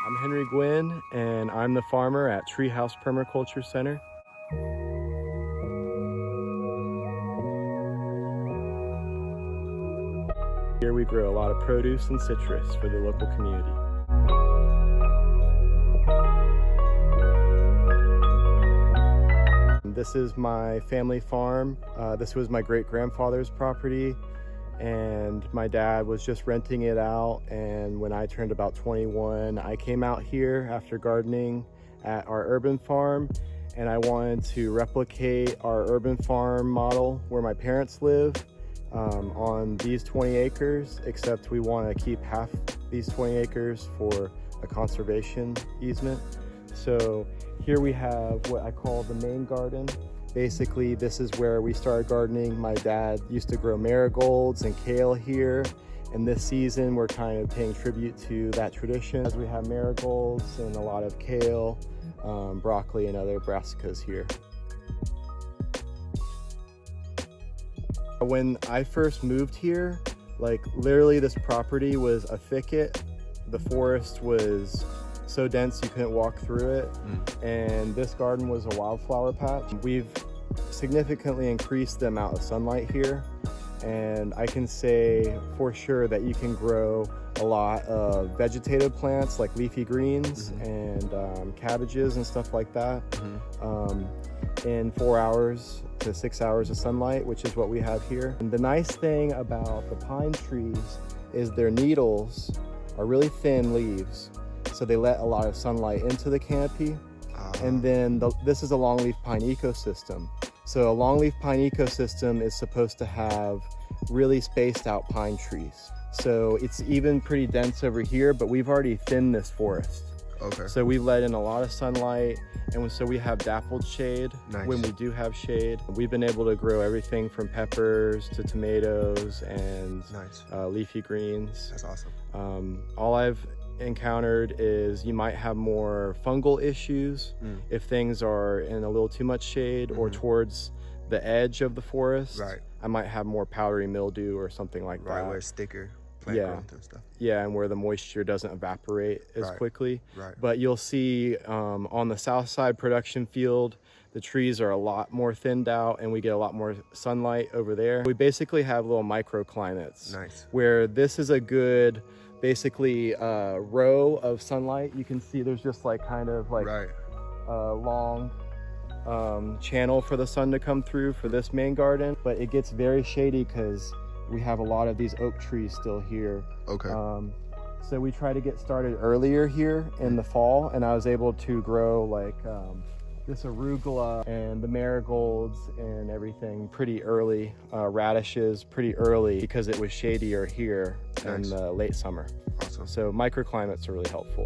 I'm Henry Gwynn, and I'm the farmer at Treehouse Permaculture Center. Here we grow a lot of produce and citrus for the local community. This is my family farm. This was my great-grandfather's property, and my dad was just renting it out. And when I turned about 21, I came out here after gardening at our urban farm, and I wanted to replicate our urban farm model where my parents live on these 20 acres, except we want to keep half these 20 acres for a conservation easement. So here we have what I call the main garden. Basically, this is where we started gardening. My dad used to grow marigolds and kale here, and this season we're kind of paying tribute to that tradition as we have marigolds and a lot of kale, broccoli, and other brassicas here. When I first moved here, like literally this property was a thicket. The forest was so dense you couldn't walk through it, and this garden was a wildflower patch. We've significantly increased the amount of sunlight here, and I can say for sure that you can grow a lot of vegetative plants like leafy greens and cabbages and stuff like that in 4 hours to 6 hours of sunlight, which is what we have here. And the nice thing about the pine trees is their needles are really thin leaves, so they let a lot of sunlight into the canopy. And then this is a longleaf pine ecosystem. So a longleaf pine ecosystem is supposed to have really spaced out pine trees. So it's even pretty dense over here, but we've already thinned this forest. Okay. So we've let in a lot of sunlight, and so we have dappled shade. Nice. When we do have shade. We've been able to grow everything from peppers to tomatoes and leafy greens. That's awesome. All I've encountered is you might have more fungal issues if things are in a little too much shade or towards the edge of the forest. Right. I might have more powdery mildew or something like that. Right, where it's thicker plant growth and stuff. Yeah, and where the moisture doesn't evaporate as quickly. Right. But you'll see on the south side production field, the trees are a lot more thinned out, and we get a lot more sunlight over there. We basically have little microclimates. Nice. Where this is a good basically row of sunlight. You can see there's just like kind of like a long channel for the sun to come through for this main garden, but it gets very shady because we have a lot of these oak trees still here. Okay. So we try to get started earlier here in the fall, and I was able to grow like this arugula and the marigolds and everything pretty early, radishes pretty early because it was shadier here in the late summer. Awesome. So microclimates are really helpful.